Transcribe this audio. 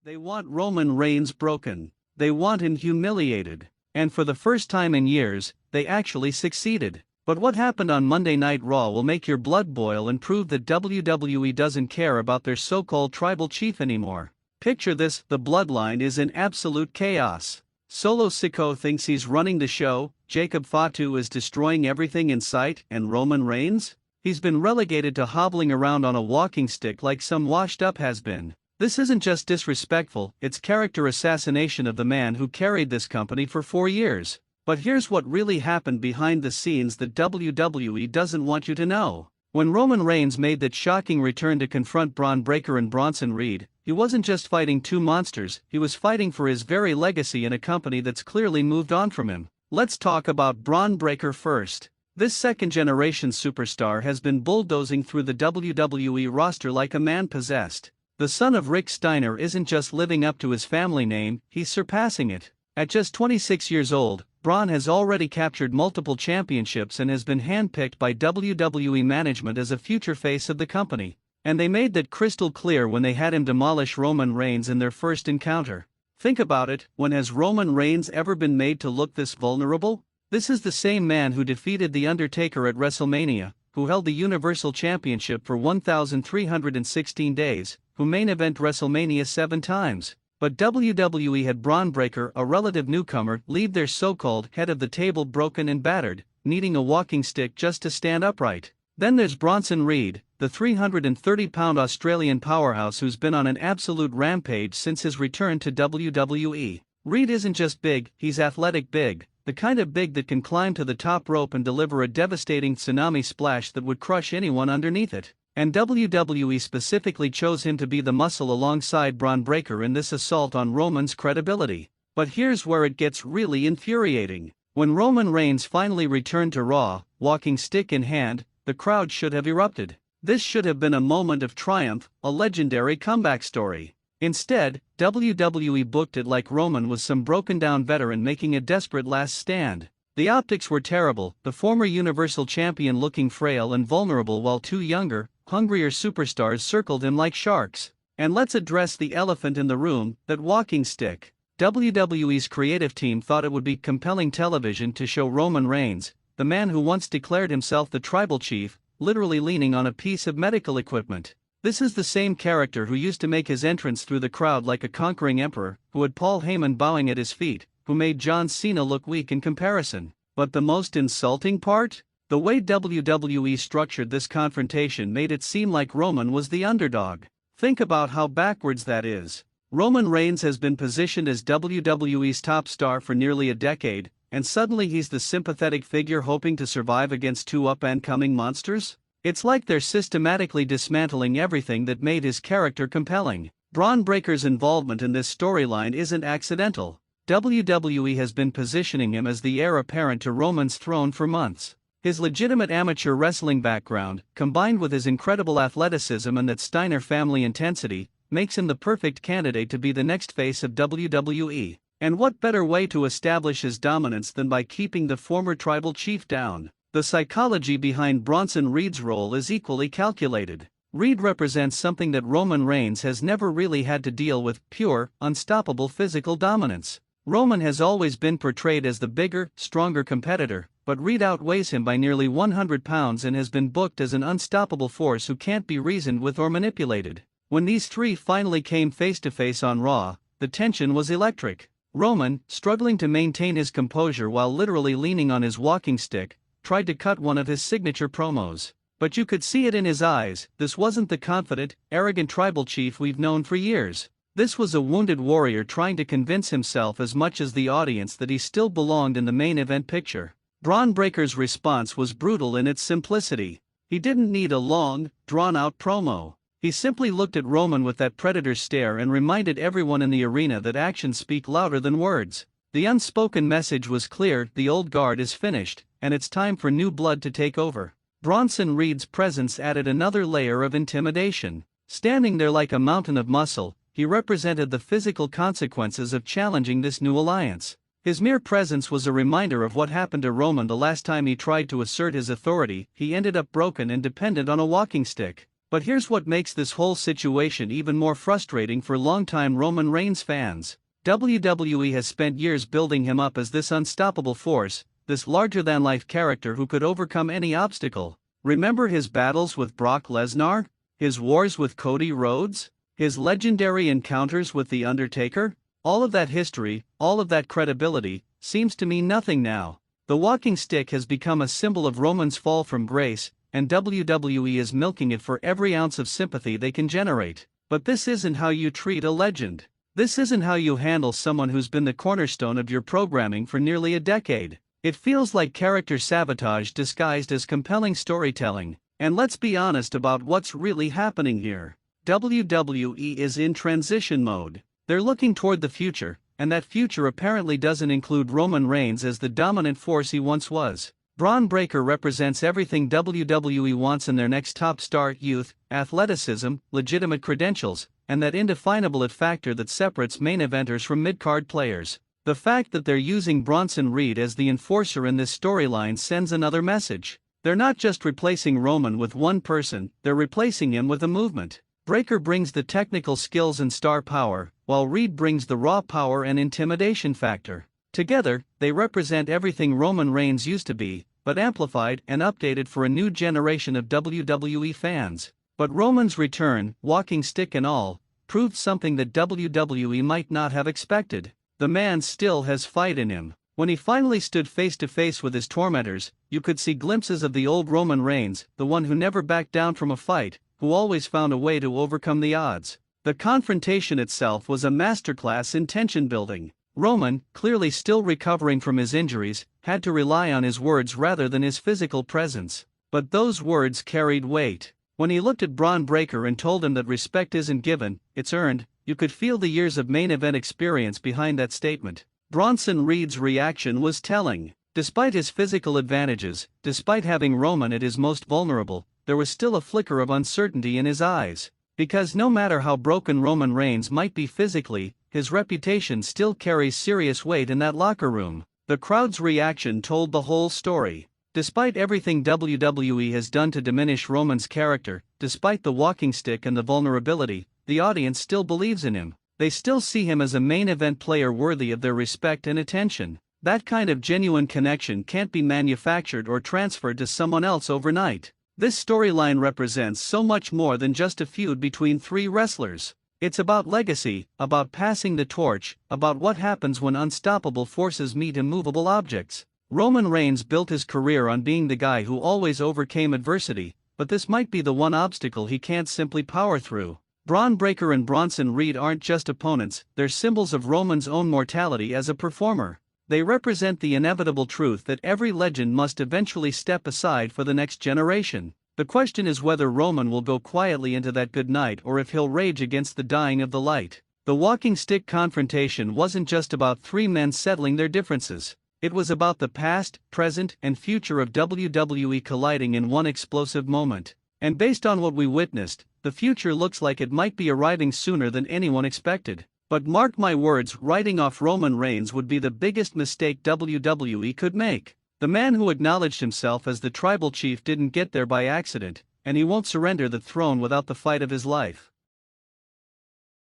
They want Roman Reigns broken. They want him humiliated. And for the first time in years, they actually succeeded. But what happened on Monday Night Raw will make your blood boil and prove that WWE doesn't care about their so-called tribal chief anymore. Picture this: the Bloodline is in absolute chaos. Solo Sikoa thinks he's running the show, Jacob Fatu is destroying everything in sight, and Roman Reigns? He's been relegated to hobbling around on a walking stick like some washed-up has-been. This isn't just disrespectful, it's character assassination of the man who carried this company for 4 years. But here's what really happened behind the scenes that WWE doesn't want you to know. When Roman Reigns made that shocking return to confront Bron Breakker and Bronson Reed, he wasn't just fighting two monsters, he was fighting for his very legacy in a company that's clearly moved on from him. Let's talk about Bron Breakker first. This second-generation superstar has been bulldozing through the WWE roster like a man possessed. The son of Rick Steiner isn't just living up to his family name, he's surpassing it. At just 26 years old, Bron has already captured multiple championships and has been handpicked by WWE management as a future face of the company. And they made that crystal clear when they had him demolish Roman Reigns in their first encounter. Think about it, when has Roman Reigns ever been made to look this vulnerable? This is the same man who defeated The Undertaker at WrestleMania, who held the Universal Championship for 1,316 days, who main event WrestleMania 7 times. But WWE had Bron Breakker, a relative newcomer, leave their so-called head of the table broken and battered, needing a walking stick just to stand upright. Then there's Bronson Reed, the 330-pound Australian powerhouse who's been on an absolute rampage since his return to WWE. Reed isn't just big, he's athletic big, the kind of big that can climb to the top rope and deliver a devastating tsunami splash that would crush anyone underneath it. And WWE specifically chose him to be the muscle alongside Bron Breakker in this assault on Roman's credibility. But here's where it gets really infuriating. When Roman Reigns finally returned to Raw, walking stick in hand, the crowd should have erupted. This should have been a moment of triumph, a legendary comeback story. Instead, WWE booked it like Roman was some broken-down veteran making a desperate last stand. The optics were terrible, the former Universal Champion looking frail and vulnerable while two younger, hungrier superstars circled him like sharks. And let's address the elephant in the room, that walking stick. WWE's creative team thought it would be compelling television to show Roman Reigns, the man who once declared himself the tribal chief, literally leaning on a piece of medical equipment. This is the same character who used to make his entrance through the crowd like a conquering emperor, who had Paul Heyman bowing at his feet, who made John Cena look weak in comparison. But the most insulting part? The way WWE structured this confrontation made it seem like Roman was the underdog. Think about how backwards that is. Roman Reigns has been positioned as WWE's top star for nearly a decade, and suddenly he's the sympathetic figure hoping to survive against two up-and-coming monsters? It's like they're systematically dismantling everything that made his character compelling. Bron Breakker's involvement in this storyline isn't accidental. WWE has been positioning him as the heir apparent to Roman's throne for months. His legitimate amateur wrestling background, combined with his incredible athleticism and that Steiner family intensity, makes him the perfect candidate to be the next face of WWE. And what better way to establish his dominance than by keeping the former tribal chief down? The psychology behind Bronson Reed's role is equally calculated. Reed represents something that Roman Reigns has never really had to deal with: pure, unstoppable physical dominance. Roman has always been portrayed as the bigger, stronger competitor, but Reed outweighs him by nearly 100 pounds and has been booked as an unstoppable force who can't be reasoned with or manipulated. When these three finally came face-to-face on Raw, the tension was electric. Roman, struggling to maintain his composure while literally leaning on his walking stick, tried to cut one of his signature promos. But you could see it in his eyes, this wasn't the confident, arrogant tribal chief we've known for years. This was a wounded warrior trying to convince himself as much as the audience that he still belonged in the main event picture. Bron Breakker's response was brutal in its simplicity. He didn't need a long, drawn-out promo. He simply looked at Roman with that predator stare and reminded everyone in the arena that actions speak louder than words. The unspoken message was clear: the old guard is finished, and it's time for new blood to take over. Bronson Reed's presence added another layer of intimidation. Standing there like a mountain of muscle, he represented the physical consequences of challenging this new alliance. His mere presence was a reminder of what happened to Roman the last time he tried to assert his authority. He ended up broken and dependent on a walking stick. But here's what makes this whole situation even more frustrating for longtime Roman Reigns fans. WWE has spent years building him up as this unstoppable force, this larger-than-life character who could overcome any obstacle. Remember his battles with Brock Lesnar? His wars with Cody Rhodes? His legendary encounters with The Undertaker? All of that history, all of that credibility, seems to mean nothing now. The walking stick has become a symbol of Roman's fall from grace, and WWE is milking it for every ounce of sympathy they can generate. But this isn't how you treat a legend. This isn't how you handle someone who's been the cornerstone of your programming for nearly a decade. It feels like character sabotage disguised as compelling storytelling. And let's be honest about what's really happening here. WWE is in transition mode. They're looking toward the future, and that future apparently doesn't include Roman Reigns as the dominant force he once was. Bron Breakker represents everything WWE wants in their next top star: youth, athleticism, legitimate credentials, and that indefinable it factor that separates main eventers from mid-card players. The fact that they're using Bronson Reed as the enforcer in this storyline sends another message. They're not just replacing Roman with one person, they're replacing him with a movement. Breakker brings the technical skills and star power, while Reed brings the raw power and intimidation factor. Together, they represent everything Roman Reigns used to be, but amplified and updated for a new generation of WWE fans. But Roman's return, walking stick and all, proved something that WWE might not have expected. The man still has fight in him. When he finally stood face to face with his tormentors, you could see glimpses of the old Roman Reigns, the one who never backed down from a fight, who always found a way to overcome the odds. The confrontation itself was a masterclass in tension building. Roman, clearly still recovering from his injuries, had to rely on his words rather than his physical presence. But those words carried weight. When he looked at Bron Breakker and told him that respect isn't given, it's earned, you could feel the years of main event experience behind that statement. Bronson Reed's reaction was telling. Despite his physical advantages, despite having Roman at his most vulnerable, there was still a flicker of uncertainty in his eyes. Because no matter how broken Roman Reigns might be physically, his reputation still carries serious weight in that locker room. The crowd's reaction told the whole story. Despite everything WWE has done to diminish Roman's character, despite the walking stick and the vulnerability, the audience still believes in him. They still see him as a main event player worthy of their respect and attention. That kind of genuine connection can't be manufactured or transferred to someone else overnight. This storyline represents so much more than just a feud between three wrestlers. It's about legacy, about passing the torch, about what happens when unstoppable forces meet immovable objects. Roman Reigns built his career on being the guy who always overcame adversity, but this might be the one obstacle he can't simply power through. Bron Breakker and Bronson Reed aren't just opponents, they're symbols of Roman's own mortality as a performer. They represent the inevitable truth that every legend must eventually step aside for the next generation. The question is whether Roman will go quietly into that good night or if he'll rage against the dying of the light. The walking stick confrontation wasn't just about three men settling their differences. It was about the past, present, and future of WWE colliding in one explosive moment. And based on what we witnessed, the future looks like it might be arriving sooner than anyone expected. But mark my words, writing off Roman Reigns would be the biggest mistake WWE could make. The man who acknowledged himself as the tribal chief didn't get there by accident, and he won't surrender the throne without the fight of his life.